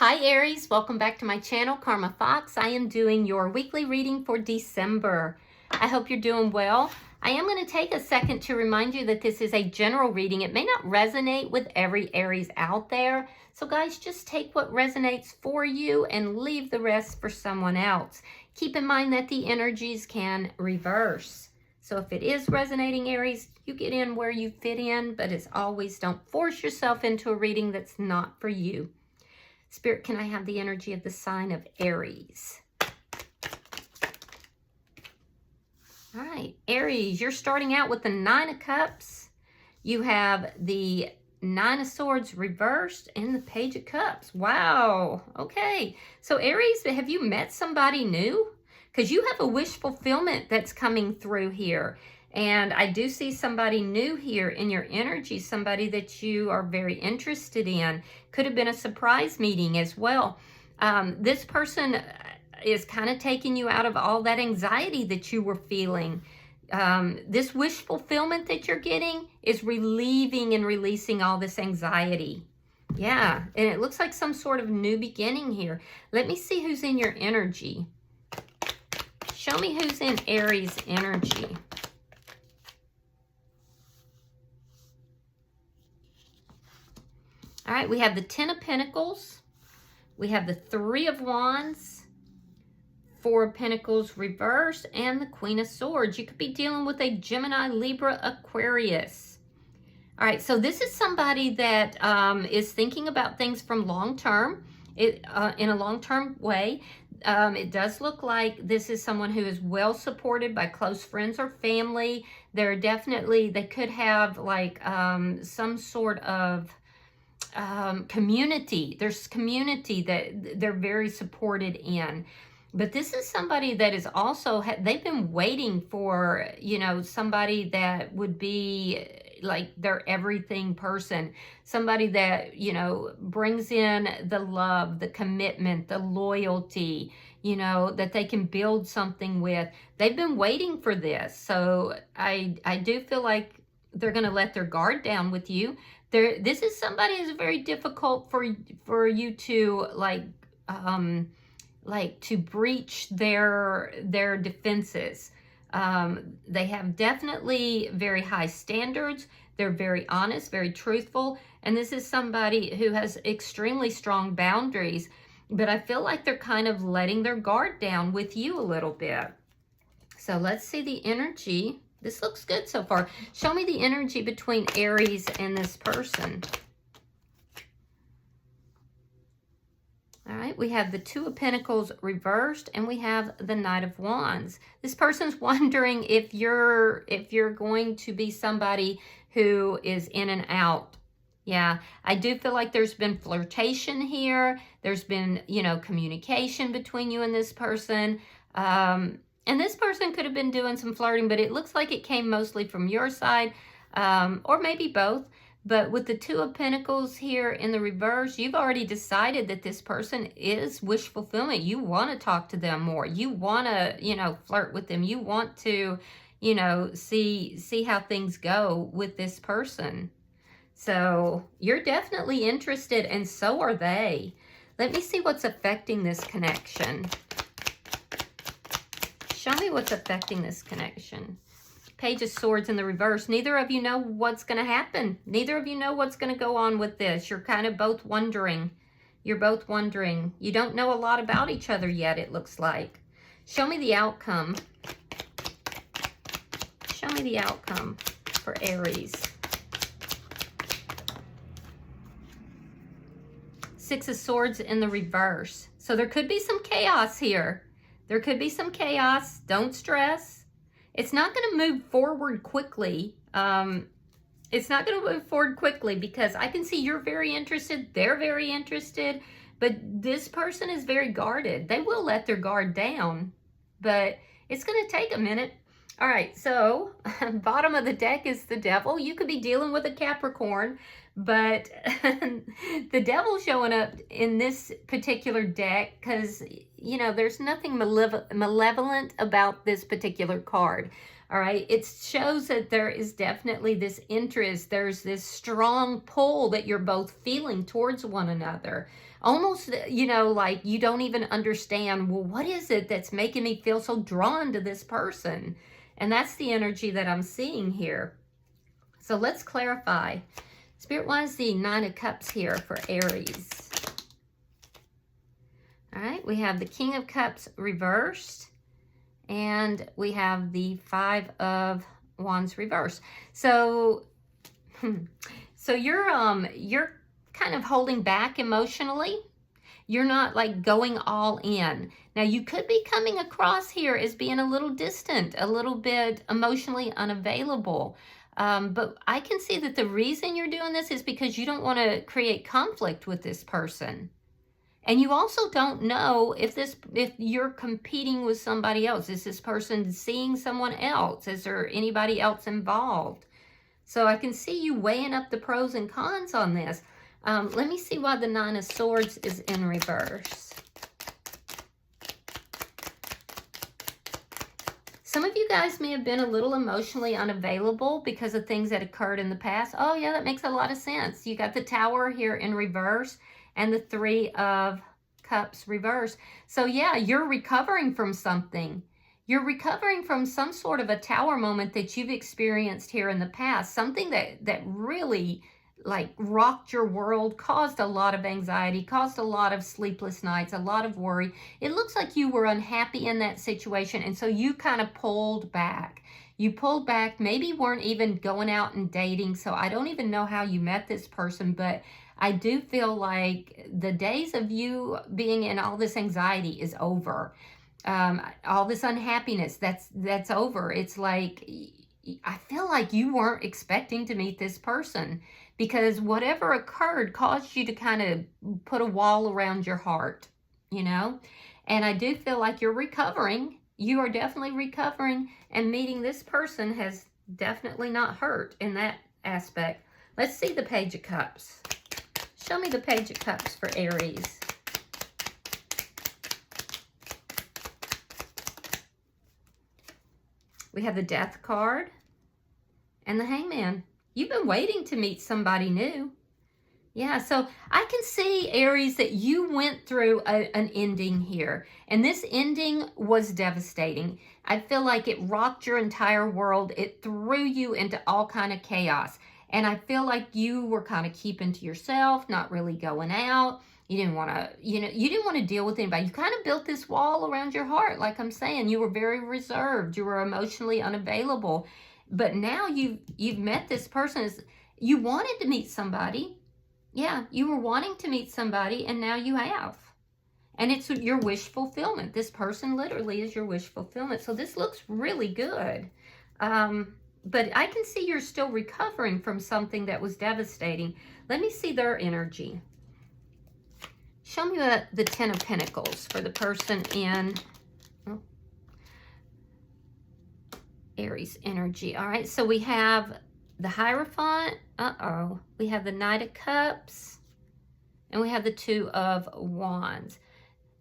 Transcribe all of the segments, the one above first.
Hi Aries, welcome back to my channel, Karma Fox. I am doing your weekly reading for December. I hope you're doing well. I am going to take a second to remind you that this is a general reading. It may not resonate with every Aries out there. So guys, just take what resonates for you and leave the rest for someone else. Keep in mind that the energies can reverse. So if it is resonating, Aries, you get in where you fit in, but as always, don't force yourself into a reading that's not for you. Spirit, can I have the energy of the sign of Aries? All right, Aries, you're starting out with the Nine of Cups. You have the Nine of Swords reversed and the Page of Cups. Wow, okay. So Aries, have you met somebody new? Because you have a wish fulfillment that's coming through here. And I do see somebody new here in your energy, somebody that you are very interested in. Could have been a surprise meeting as well. This person is kind of taking you out of all that anxiety that you were feeling. This wish fulfillment that you're getting is relieving and releasing all this anxiety. Yeah, and it looks like some sort of new beginning here. Let me see who's in your energy. Show me who's in Aries energy. All right, we have the Ten of Pentacles. We have the Three of Wands, Four of Pentacles reversed, and the Queen of Swords. You could be dealing with a Gemini, Libra, Aquarius. All right, so this is somebody that is thinking about things from long-term, in a long-term way. It does look like this is someone who is well supported by close friends or family. They're definitely, they could have like some sort of community. There's community that they're very supported in. But this is somebody that is also, they've been waiting for, you know, somebody that would be like their everything person. Somebody that, you know, brings in the love, the commitment, the loyalty, you know, that they can build something with. They've been waiting for this. So I do feel like they're going to let their guard down with you. This is somebody who's very difficult for you to to breach their defenses. They have definitely very high standards. They're very honest, very truthful, and this is somebody who has extremely strong boundaries. But I feel like they're kind of letting their guard down with you a little bit. So let's see the energy. This looks good so far. Show me the energy between Aries and this person. All right, we have the Two of Pentacles reversed, and we have the Knight of Wands. This person's wondering if you're going to be somebody who is in and out. Yeah, I do feel like there's been flirtation here. There's been, you know, communication between you and this person. And this person could have been doing some flirting, but it looks like it came mostly from your side, or maybe both. But with the Two of Pentacles here in the reverse, you've already decided that this person is wish fulfillment. You want to talk to them more. You want to, you know, flirt with them. You want to, you know, see how things go with this person. So you're definitely interested, and so are they. Let me see what's affecting this connection. Show me what's affecting this connection. Page of Swords in the reverse. Neither of you know what's going to happen. Neither of you know what's going to go on with this. You're kind of both wondering. You're both wondering. You don't know a lot about each other yet, it looks like. Show me the outcome. Show me the outcome for Aries. Six of Swords in the reverse. So there could be some chaos here. There could be some chaos. Don't stress. It's not going to move forward quickly. It's not going to move forward quickly because I can see you're very interested. They're very interested. But this person is very guarded. They will let their guard down. But it's going to take a minute. All right. So bottom of the deck is the Devil. You could be dealing with a Capricorn. But the Devil showing up in this particular deck because, you know, there's nothing malevolent about this particular card. All right. It shows that there is definitely this interest. There's this strong pull that you're both feeling towards one another. Almost, you know, like you don't even understand, well, what is it that's making me feel so drawn to this person? And that's the energy that I'm seeing here. So let's clarify. Spirit, why is the Nine of Cups here for Aries? All right, we have the King of Cups reversed, and we have the Five of Wands reversed. So you're kind of holding back emotionally. You're not like going all in. Now you could be coming across here as being a little distant, a little bit emotionally unavailable. But I can see that the reason you're doing this is because you don't want to create conflict with this person. And you also don't know if you're competing with somebody else. Is this person seeing someone else? Is there anybody else involved? So I can see you weighing up the pros and cons on this. Let me see why the Nine of Swords is in reverse. Some of you guys may have been a little emotionally unavailable because of things that occurred in the past. Oh yeah, that makes a lot of sense. You got the Tower here in reverse and the Three of Cups reverse. So yeah, you're recovering from something. You're recovering from some sort of a Tower moment that you've experienced here in the past. Something that really like rocked your world, caused a lot of anxiety, caused a lot of sleepless nights, a lot of worry. It looks like you were unhappy in that situation, and so you kind of pulled back. You pulled back, maybe weren't even going out and dating, so I don't even know how you met this person, but I do feel like the days of you being in all this anxiety is over. All this unhappiness, that's over. It's like, I feel like you weren't expecting to meet this person, because whatever occurred caused you to kind of put a wall around your heart, you know? And I do feel like you're recovering. You are definitely recovering, and meeting this person has definitely not hurt in that aspect. Let's see the Page of Cups. Show me the Page of Cups for Aries. We have the Death card and the Hangman. You've been waiting to meet somebody new. Yeah, so I can see, Aries, that you went through an ending here. And this ending was devastating. I feel like it rocked your entire world. It threw you into all kind of chaos. And I feel like you were kind of keeping to yourself, not really going out. You didn't want to, you didn't want to deal with anybody. You kind of built this wall around your heart. Like I'm saying, you were very reserved. You were emotionally unavailable. But now you've met this person. You wanted to meet somebody. Yeah, you were wanting to meet somebody, and now you have. And it's your wish fulfillment. This person literally is your wish fulfillment. So this looks really good. But I can see you're still recovering from something that was devastating. Let me see their energy. Show me the Ten of Pentacles for the person in Aries energy. All right, so we have the Hierophant. We have the Knight of Cups. And we have the Two of Wands.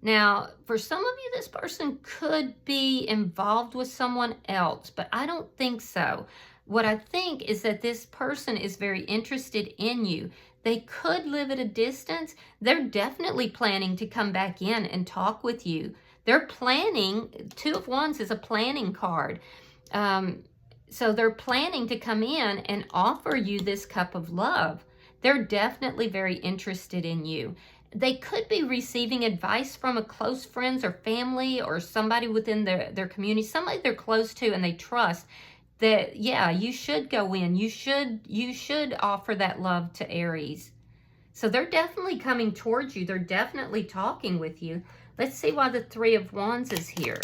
Now, for some of you, this person could be involved with someone else, but I don't think so. What I think is that this person is very interested in you. They could live at a distance. They're definitely planning to come back in and talk with you. They're planning. Two of Wands is a planning card. So they're planning to come in and offer you this cup of love. They're definitely very interested in you. They could be receiving advice from a close friends or family or somebody within their community, somebody they're close to and they trust, that, yeah, you should go in. You should offer that love to Aries. So they're definitely coming towards you. They're definitely talking with you. Let's see why the Three of Wands is here.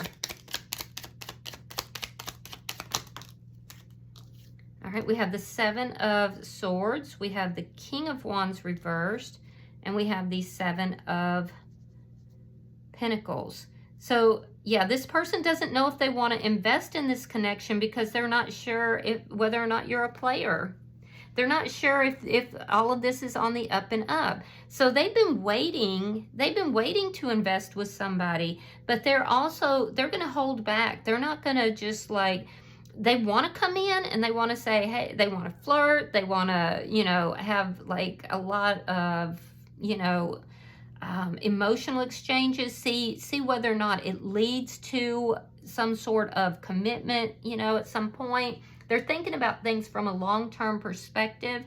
All right, we have the Seven of Swords. We have the King of Wands reversed. And we have the Seven of Pentacles. So, yeah, this person doesn't know if they want to invest in this connection because they're not sure whether or not you're a player. They're not sure if all of this is on the up and up. So they've been waiting. They've been waiting to invest with somebody, but they're going to hold back. They're not going to just like they want to come in and they want to say, hey, they want to flirt. They want to, you know, have like a lot of, you know, emotional exchanges, see whether or not it leads to some sort of commitment, you know, at some point. They're thinking about things from a long-term perspective,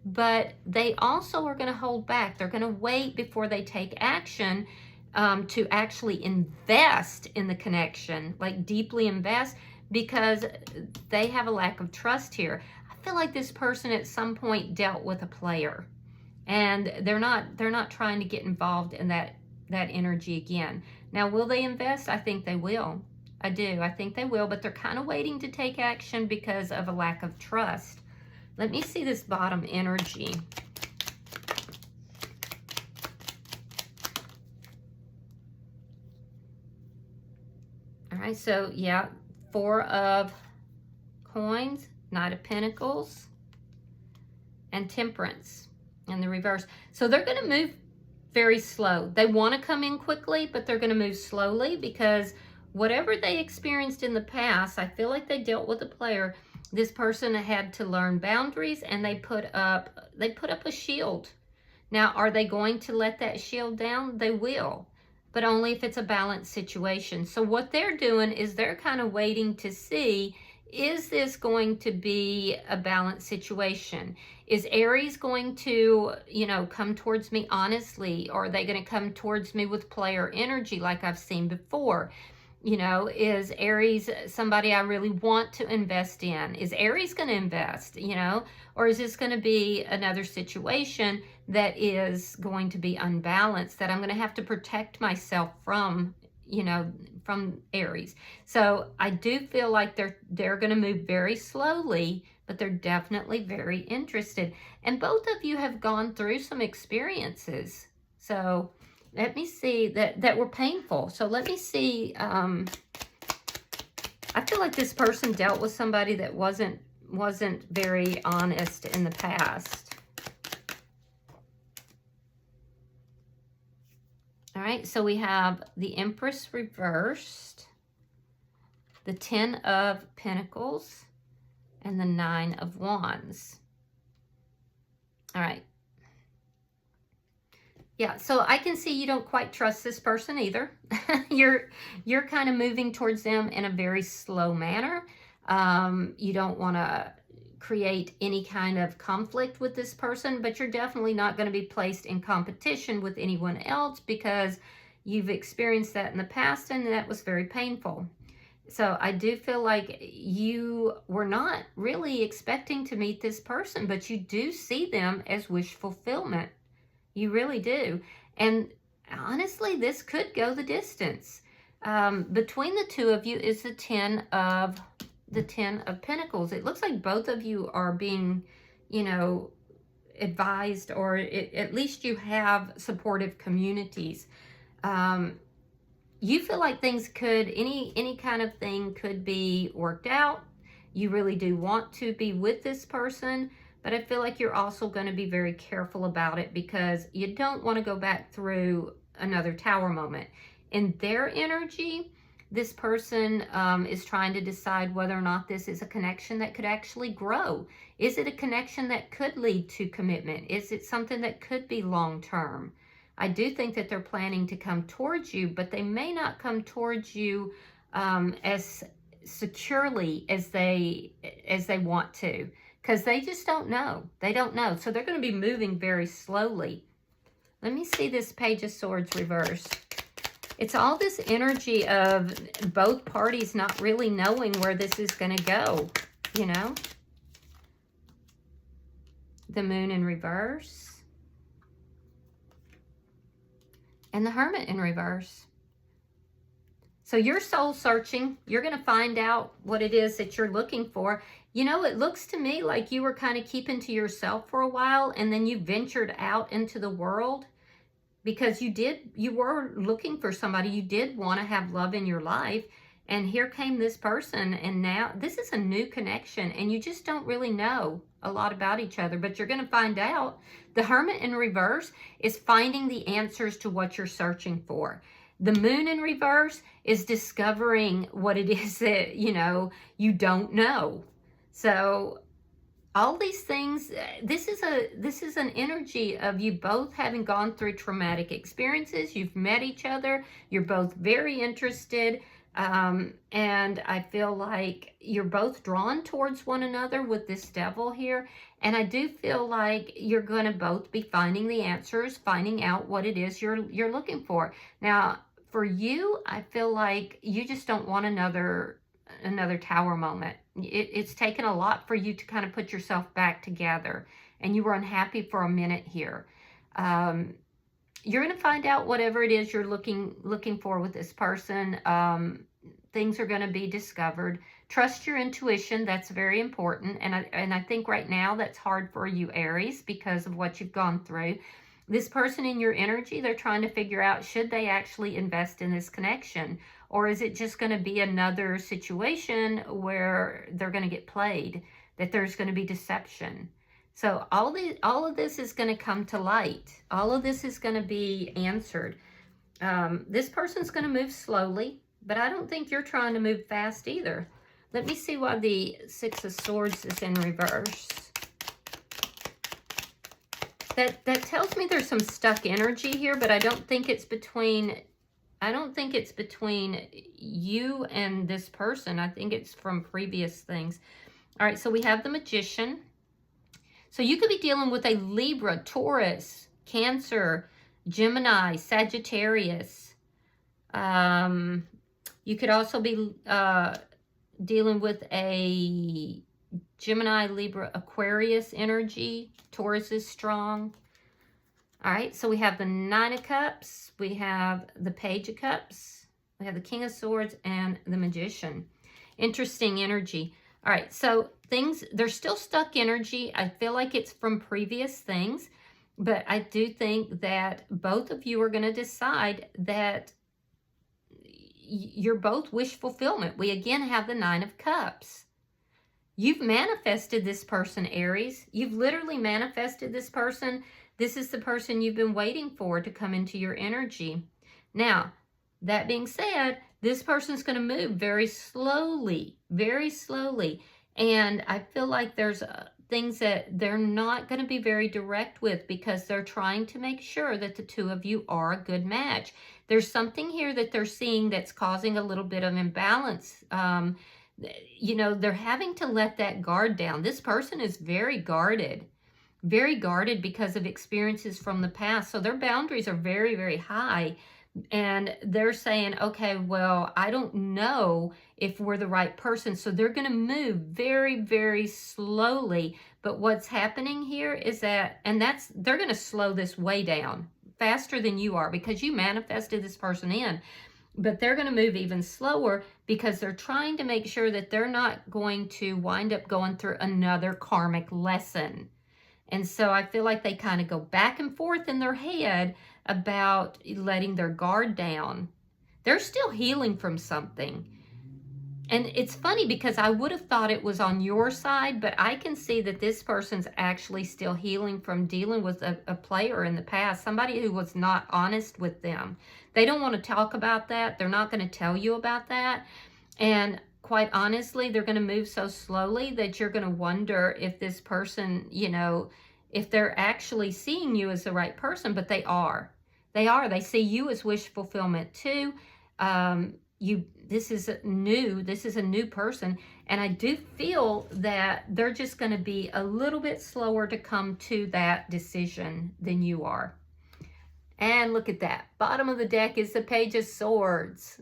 but they also are going to hold back. They're going to wait before they take action to actually invest in the connection, like deeply invest, because they have a lack of trust here. I feel like this person at some point dealt with a player, and they're not trying to get involved in that energy again. Now, will they invest? I think they will. I do. I think they will, but they're kind of waiting to take action because of a lack of trust. Let me see this bottom energy. All right, so yeah, 4 of coins, Knight of Pentacles, and Temperance in the reverse. So they're going to move very slow. They want to come in quickly, but they're going to move slowly because whatever they experienced in the past, I feel like they dealt with a player. This person had to learn boundaries, and they put up a shield. Now, are they going to let that shield down? They will, but only if it's a balanced situation. So what they're doing is they're kind of waiting to see, is this going to be a balanced situation? Is Aries going to, you know, come towards me honestly? Or are they going to come towards me with player energy like I've seen before? You know, is Aries somebody I really want to invest in? Is Aries going to invest, you know? Or is this going to be another situation that is going to be unbalanced, that I'm going to have to protect myself from, you know, from Aries? So I do feel like they're going to move very slowly, but they're definitely very interested. And both of you have gone through some experiences. So let me see that were painful. So let me see. I feel like this person dealt with somebody that wasn't very honest in the past. All right, so we have the Empress reversed, the 10 of Pentacles, and the 9 of Wands. All right. Yeah, so I can see you don't quite trust this person either. You're kind of moving towards them in a very slow manner. You don't want to create any kind of conflict with this person, but you're definitely not going to be placed in competition with anyone else because you've experienced that in the past and that was very painful. So I do feel like you were not really expecting to meet this person, but you do see them as wish fulfillment. You really do. And honestly, this could go the distance. Between the two of you is the 10 of Pentacles. It looks like both of you are being, you know, advised, or at least you have supportive communities. You feel like things could, any kind of thing could be worked out. You really do want to be with this person, but I feel like you're also going to be very careful about it because you don't want to go back through another tower moment. In their energy, this person is trying to decide whether or not this is a connection that could actually grow. Is it a connection that could lead to commitment? Is it something that could be long-term? I do think that they're planning to come towards you, but they may not come towards you as securely as they want to, because they just don't know. They don't know. So they're going to be moving very slowly. Let me see this Page of Swords reversed. It's all this energy of both parties not really knowing where this is going to go, you know? The Moon in reverse. And the Hermit in reverse. So you're soul searching. You're going to find out what it is that you're looking for. You know, it looks to me like you were kind of keeping to yourself for a while, and then you ventured out into the world because you were looking for somebody. You did want to have love in your life, and here came this person, and now this is a new connection, and you just don't really know a lot about each other, but you're going to find out. The Hermit in reverse is finding the answers to what you're searching for. The moon in reverse is discovering what it is that, you don't know. So all these things, this is an energy of you both having gone through traumatic experiences. You've met each other. You're both very interested. And I feel like you're both drawn towards one another with this devil here. And I do feel like you're going to both be finding the answers, finding out what it is you're looking for. Now, for you, I feel like you just don't want another tower moment. It's taken a lot for you to kind of put yourself back together, and you were unhappy for a minute here. You're going to find out whatever it is you're looking for with this person. Things are going to be discovered. Trust your intuition. That's very important. And I think right now that's hard for you, Aries, because of what you've gone through. This person in your energy, they're trying to figure out, should they actually invest in this connection? Or is it just going to be another situation where they're going to get played, that there's going to be deception? So all of this is going to come to light. All of this is going to be answered. This person's going to move slowly, but I don't think you're trying to move fast either. Let me see why the Six of Swords is in reverse. That tells me there's some stuck energy here, but I don't think it's between you and this person. I think it's from previous things. All right, so we have the Magician. So you could be dealing with a Libra, Taurus, Cancer, Gemini, Sagittarius. You could also be dealing with a Gemini, Libra, Aquarius energy. Taurus is strong. All right, so we have the Nine of Cups. We have the Page of Cups. We have the King of Swords and the Magician. Interesting energy. All right, so there's still stuck energy. I feel like it's from previous things, but I do think that both of you are going to decide that you're both wish fulfillment. We again have the Nine of Cups. You've manifested this person, Aries. You've literally manifested this person. This is the person you've been waiting for to come into your energy. Now, that being said, this person's going to move very slowly, very slowly. And I feel like there's things that they're not going to be very direct with, because they're trying to make sure that the two of you are a good match. There's something here that they're seeing that's causing a little bit of imbalance. They're having to let that guard down. This person is very guarded because of experiences from the past. So their boundaries are very, very high. And they're saying, okay, well, I don't know if we're the right person. So they're going to move very, very slowly. But what's happening here is they're going to slow this way down faster than you are, because you manifested this person in. But they're going to move even slower because they're trying to make sure that they're not going to wind up going through another karmic lesson. And so I feel like they kind of go back and forth in their head about letting their guard down. They're still healing from something. And it's funny because I would have thought it was on your side, but I can see that this person's actually still healing from dealing with a player in the past, somebody who was not honest with them. They don't want to talk about that. They're not going to tell you about that. And quite honestly, they're going to move so slowly that you're going to wonder if this person, if they're actually seeing you as the right person, but they are. They see you as wish fulfillment too. This is a new person, and I do feel that they're just going to be a little bit slower to come to that decision than you are. And look at that. Bottom of the deck is the Page of Swords.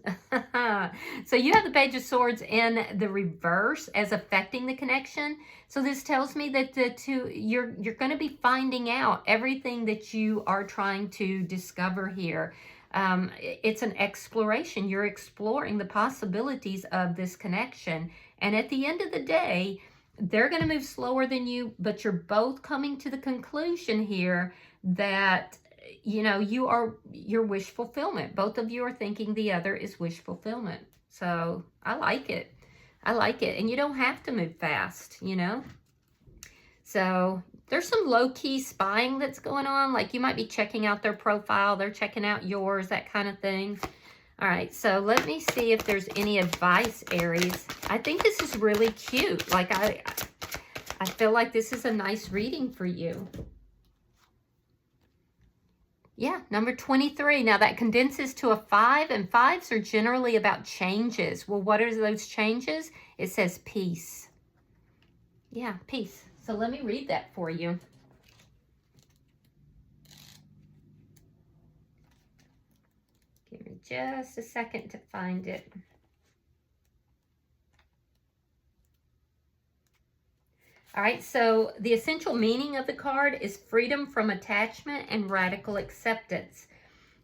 So you have the Page of Swords in the reverse as affecting the connection. So this tells me that you're going to be finding out everything that you are trying to discover here. It's an exploration. You're exploring the possibilities of this connection. And at the end of the day, they're going to move slower than you, but you're both coming to the conclusion here that you're wish fulfillment. Both of you are thinking the other is wish fulfillment. So I like it. And you don't have to move fast, So there's some low-key spying that's going on. Like you might be checking out their profile. They're checking out yours, that kind of thing. All right, so let me see if there's any advice, Aries. I think this is really cute. Like, I feel like this is a nice reading for you. Yeah, number 23. Now, that condenses to a 5, and 5s are generally about changes. Well, what are those changes? It says peace. Yeah, peace. So let me read that for you. Give me just a second to find it. All right, so the essential meaning of the card is freedom from attachment and radical acceptance.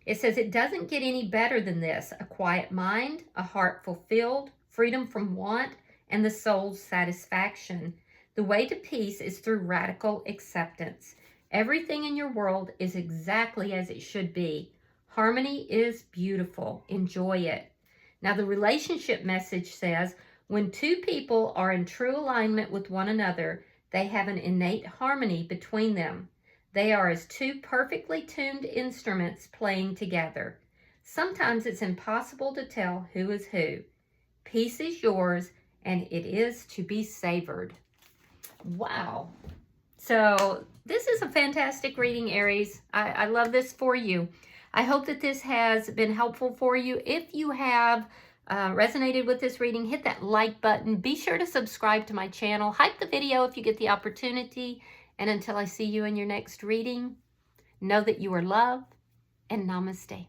It says it doesn't get any better than this: a quiet mind, a heart fulfilled, freedom from want, and the soul's satisfaction. The way to peace is through radical acceptance. Everything in your world is exactly as it should be. Harmony is beautiful. Enjoy it. Now, the relationship message says, when two people are in true alignment with one another, they have an innate harmony between them. They are as two perfectly tuned instruments playing together. Sometimes it's impossible to tell who is who. Peace is yours, and it is to be savored. Wow. So this is a fantastic reading, Aries. I love this for you. I hope that this has been helpful for you. If you have resonated with this reading, hit that like button. Be sure to subscribe to my channel. Hype the video if you get the opportunity. And until I see you in your next reading, know that you are loved, and namaste.